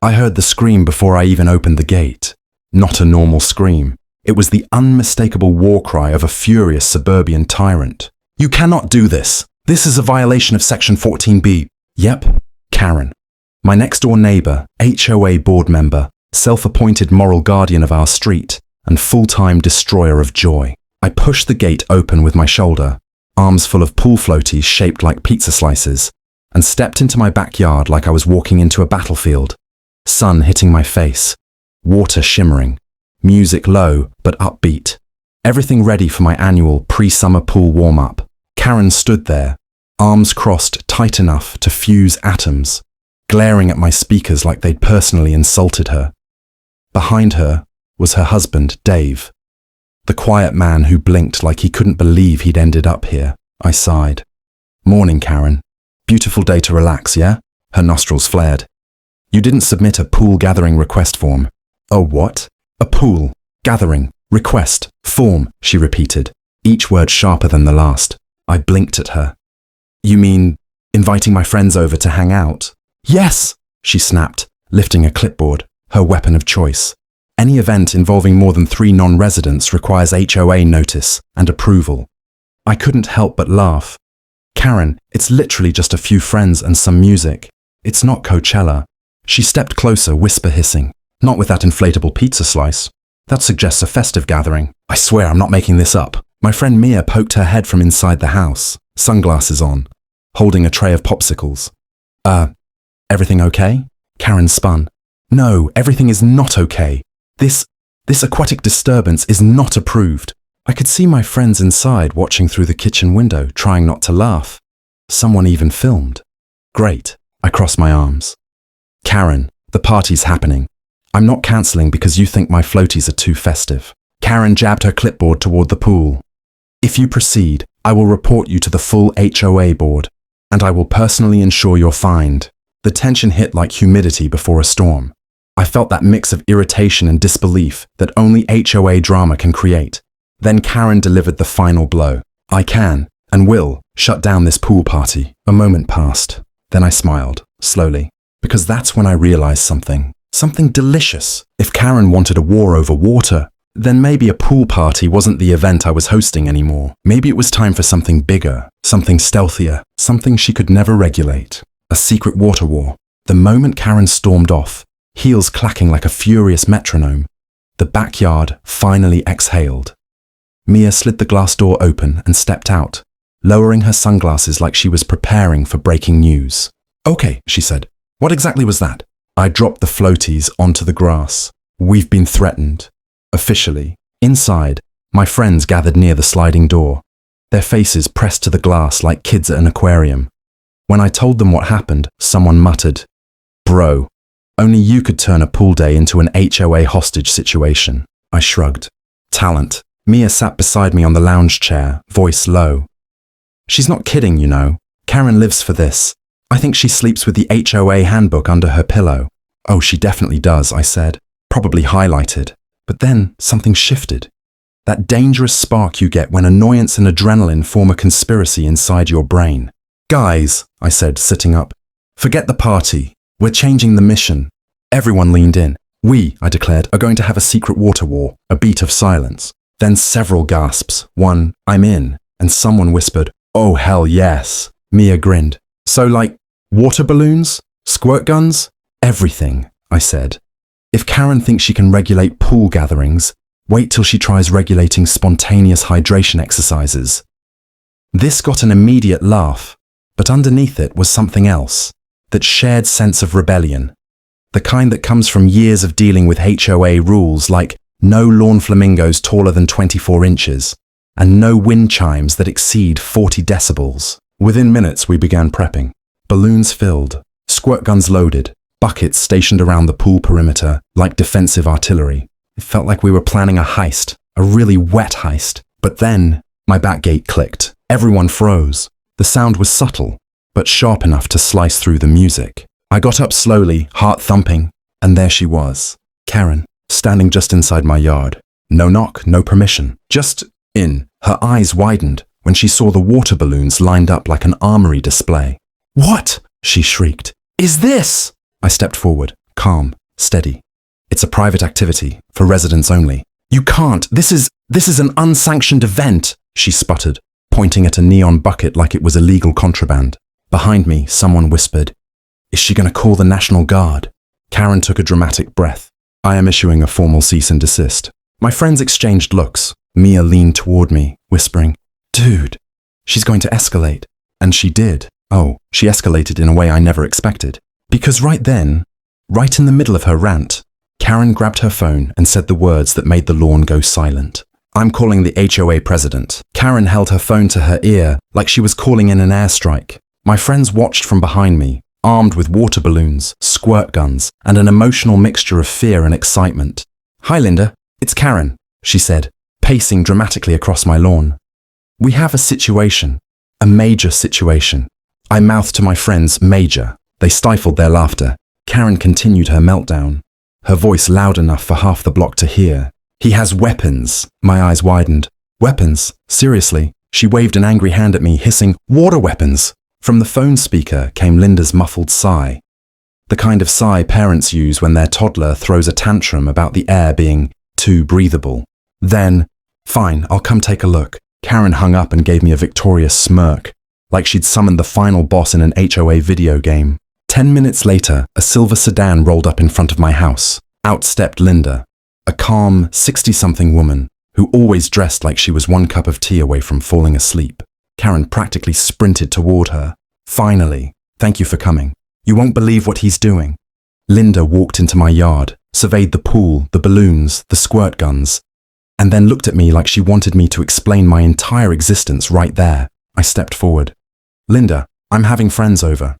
I heard the scream before I even opened the gate. Not a normal scream. It was the unmistakable war cry of a furious suburban tyrant. "You cannot do this. This is a violation of Section 14B. Yep, Karen. My next-door neighbor, HOA board member, self-appointed moral guardian of our street, and full-time destroyer of joy. I pushed the gate open with my shoulder, arms full of pool floaties shaped like pizza slices, and stepped into my backyard like I was walking into a battlefield. Sun hitting my face, water shimmering, music low but upbeat, everything ready for my annual pre-summer pool warm-up. Karen stood there, arms crossed tight enough to fuse atoms, glaring at my speakers like they'd personally insulted her. Behind her was her husband, Dave, the quiet man who blinked like he couldn't believe he'd ended up here. I sighed. "Morning, Karen. Beautiful day to relax, yeah?" Her nostrils flared. "You didn't submit a pool gathering request form." "A what?" "A pool gathering request form," she repeated, each word sharper than the last. I blinked at her. "You mean inviting my friends over to hang out?" "Yes," she snapped, lifting a clipboard, her weapon of choice. "Any event involving more than 3 non-residents requires HOA notice and approval." I couldn't help but laugh. "Karen, it's literally just a few friends and some music. It's not Coachella." She stepped closer, whisper hissing. "Not with that inflatable pizza slice. That suggests a festive gathering. I swear I'm not making this up." My friend Mia poked her head from inside the house, sunglasses on, holding a tray of popsicles. Everything okay?" Karen spun. "No, everything is not okay. This aquatic disturbance is not approved." I could see my friends inside watching through the kitchen window, trying not to laugh. Someone even filmed. "Great." I crossed my arms. "Karen, the party's happening. I'm not cancelling because you think my floaties are too festive." Karen jabbed her clipboard toward the pool. "If you proceed, I will report you to the full HOA board, and I will personally ensure you're fined." The tension hit like humidity before a storm. I felt that mix of irritation and disbelief that only HOA drama can create. Then Karen delivered the final blow. "I can, and will, shut down this pool party." A moment passed. Then I smiled, slowly, because that's when I realized something. Something delicious. If Karen wanted a war over water, then maybe a pool party wasn't the event I was hosting anymore. Maybe it was time for something bigger, something stealthier, something she could never regulate. A secret water war. The moment Karen stormed off, heels clacking like a furious metronome, the backyard finally exhaled. Mia slid the glass door open and stepped out, lowering her sunglasses like she was preparing for breaking news. "Okay," she said. "What exactly was that?" I dropped the floaties onto the grass. "We've been threatened." Officially. Inside, my friends gathered near the sliding door, their faces pressed to the glass like kids at an aquarium. When I told them what happened, someone muttered, "Bro, only you could turn a pool day into an HOA hostage situation." I shrugged. Talent. Mia sat beside me on the lounge chair, voice low. "She's not kidding, you know. Karen lives for this. I think she sleeps with the HOA handbook under her pillow." "Oh, she definitely does," I said, probably highlighted. But then something shifted. That dangerous spark you get when annoyance and adrenaline form a conspiracy inside your brain. "Guys," I said, sitting up, "forget the party. We're changing the mission." Everyone leaned in. "We," I declared, "are going to have a secret water war." A beat of silence. Then several gasps. One, "I'm in," and someone whispered, "Oh, hell yes." Mia grinned. "So like, water balloons? Squirt guns? Everything," I said. "If Karen thinks she can regulate pool gatherings, wait till she tries regulating spontaneous hydration exercises." This got an immediate laugh, but underneath it was something else. That shared sense of rebellion. The kind that comes from years of dealing with HOA rules like no lawn flamingos taller than 24 inches, and no wind chimes that exceed 40 decibels. Within minutes we began prepping. Balloons filled, squirt guns loaded, buckets stationed around the pool perimeter like defensive artillery. It felt like we were planning a heist, a really wet heist. But then, my back gate clicked. Everyone froze. The sound was subtle, but sharp enough to slice through the music. I got up slowly, heart thumping, and there she was, Karen, standing just inside my yard. No knock, no permission, just in. Her eyes widened when she saw the water balloons lined up like an armory display. "What?" she shrieked. "Is this?" I stepped forward. calm, steady. It's a private activity, for residents only. You can't. This is an unsanctioned event, she sputtered, pointing at a neon bucket like it was illegal contraband. Behind me, someone whispered, "Is she going to call the National Guard?" Karen took a dramatic breath. "I am issuing a formal cease and desist." My friends exchanged looks. Mia leaned toward me, whispering, "Dude, she's going to escalate." And she did. Oh, she escalated in a way I never expected. Because right then, right in the middle of her rant, Karen grabbed her phone and said the words that made the lawn go silent. "I'm calling the HOA president." Karen held her phone to her ear like she was calling in an airstrike. My friends watched from behind me, armed with water balloons, squirt guns, and an emotional mixture of fear and excitement. "Hi, Linda. It's Karen," she said, pacing dramatically across my lawn. "We have a situation. A major situation." I mouthed to my friends, "Major." They stifled their laughter. Karen continued her meltdown, her voice loud enough for half the block to hear. "He has weapons." My eyes widened. "Weapons? Seriously?" She waved an angry hand at me, hissing, "Water weapons!" From the phone speaker came Linda's muffled sigh. The kind of sigh parents use when their toddler throws a tantrum about the air being too breathable. Then, "Fine, I'll come take a look." Karen hung up and gave me a victorious smirk, like she'd summoned the final boss in an HOA video game. 10 minutes later, a silver sedan rolled up in front of my house. Out stepped Linda, a calm, 60-something woman who always dressed like she was one cup of tea away from falling asleep. Karen practically sprinted toward her. "Finally, thank you for coming. You won't believe what he's doing." Linda walked into my yard, surveyed the pool, the balloons, the squirt guns, and then looked at me like she wanted me to explain my entire existence right there. I stepped forward. "Linda, I'm having friends over.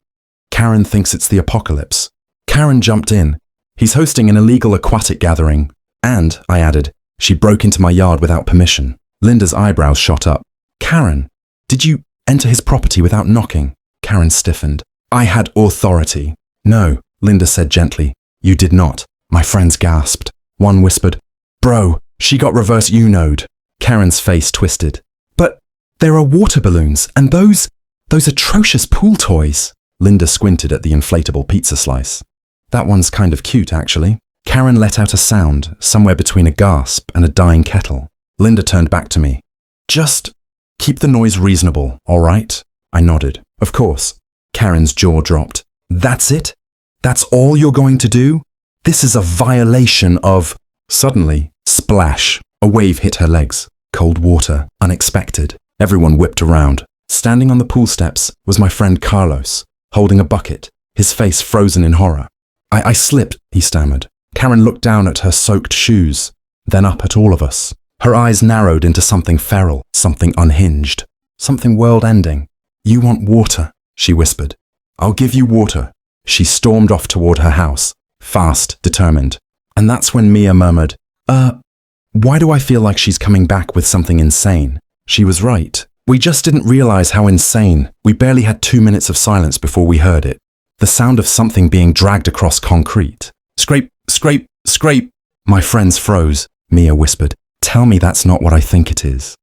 Karen thinks it's the apocalypse." Karen jumped in. "He's hosting an illegal aquatic gathering." And, I added, she broke into my yard without permission. Linda's eyebrows shot up. "Karen, did you enter his property without knocking?" Karen stiffened. "I had authority." "No," Linda said gently. "You did not." My friends gasped. One whispered, "Bro, she got reverse U-node." Karen's face twisted. "But there are water balloons and those atrocious pool toys." Linda squinted at the inflatable pizza slice. "That one's kind of cute, actually." Karen let out a sound, somewhere between a gasp and a dying kettle. Linda turned back to me. "Just keep the noise reasonable, all right?" I nodded. "Of course." Karen's jaw dropped. "That's it? That's all you're going to do? This is a violation of..." Suddenly, splash, a wave hit her legs. Cold water, unexpected. Everyone whipped around. Standing on the pool steps was my friend Carlos, holding a bucket, his face frozen in horror. I slipped," he stammered. Karen looked down at her soaked shoes, then up at all of us. Her eyes narrowed into something feral, something unhinged, something world-ending. "You want water," she whispered. "I'll give you water." She stormed off toward her house, fast, determined. And that's when Mia murmured, why do I feel like she's coming back with something insane?" She was right. We just didn't realize how insane. We barely had 2 minutes of silence before we heard it. The sound of something being dragged across concrete. "Scrape, scrape, scrape." My friends froze. Mia whispered, "Tell me that's not what I think it is."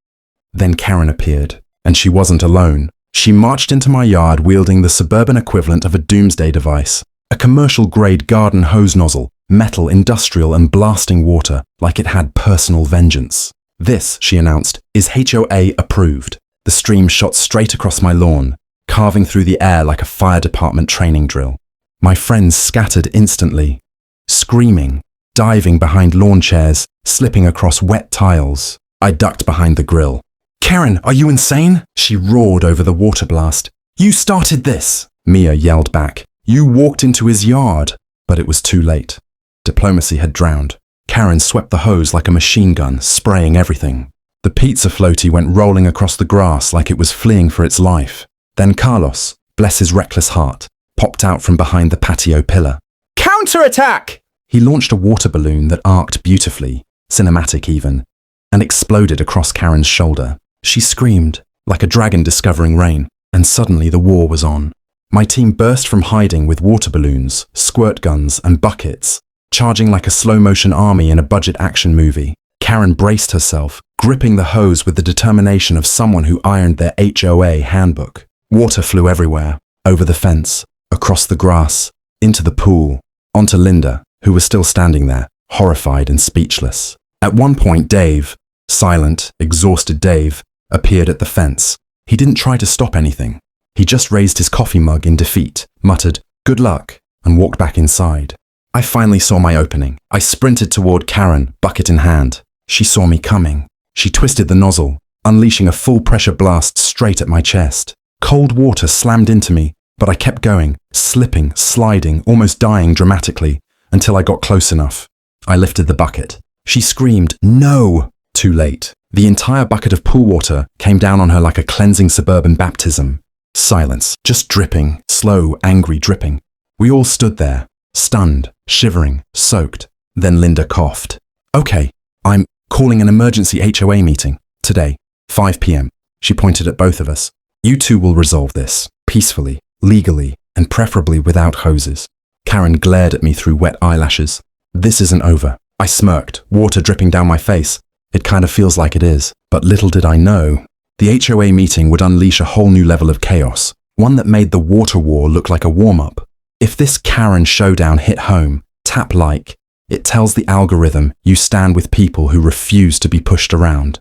Then Karen appeared, and she wasn't alone. She marched into my yard wielding the suburban equivalent of a doomsday device, a commercial-grade garden hose nozzle, metal, industrial, and blasting water like it had personal vengeance. "This," she announced, "is HOA approved." The stream shot straight across my lawn, carving through the air like a fire department training drill. My friends scattered instantly, screaming, diving behind lawn chairs, slipping across wet tiles. I ducked behind the grill. "Karen, are you insane?" She roared over the water blast. "You started this!" Mia yelled back. "You walked into his yard." But it was too late. Diplomacy had drowned. Karen swept the hose like a machine gun, spraying everything. The pizza floaty went rolling across the grass like it was fleeing for its life. Then Carlos, bless his reckless heart, popped out from behind the patio pillar. "Counterattack!" He launched a water balloon that arced beautifully, cinematic even, and exploded across Karen's shoulder. She screamed, like a dragon discovering rain, and suddenly the war was on. My team burst from hiding with water balloons, squirt guns, and buckets, charging like a slow-motion army in a budget action movie. Karen braced herself, gripping the hose with the determination of someone who ironed their HOA handbook. Water flew everywhere, over the fence, across the grass, into the pool. On to Linda, who was still standing there, horrified and speechless. At one point, Dave, silent, exhausted Dave, appeared at the fence. He didn't try to stop anything. He just raised his coffee mug in defeat, muttered, "Good luck," and walked back inside. I finally saw my opening. I sprinted toward Karen, bucket in hand. She saw me coming. She twisted the nozzle, unleashing a full pressure blast straight at my chest. Cold water slammed into me, but I kept going, slipping, sliding, almost dying dramatically, until I got close enough. I lifted the bucket. She screamed, "No!" Too late. The entire bucket of pool water came down on her like a cleansing suburban baptism. Silence, just dripping, slow, angry dripping. We all stood there, stunned, shivering, soaked. Then Linda coughed. "Okay, I'm calling an emergency HOA meeting. Today, 5 p.m. She pointed at both of us. "You two will resolve this, peacefully, legally, and preferably without hoses." Karen glared at me through wet eyelashes. "This isn't over." I smirked, water dripping down my face. "It kind of feels like it is." But little did I know, the HOA meeting would unleash a whole new level of chaos, one that made the water war look like a warm-up. If this Karen showdown hit home, tap like. It tells the algorithm you stand with people who refuse to be pushed around.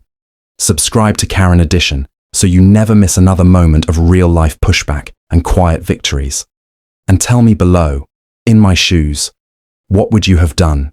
Subscribe to Karen Edition so you never miss another moment of real-life pushback and quiet victories. And tell me below, in my shoes, what would you have done?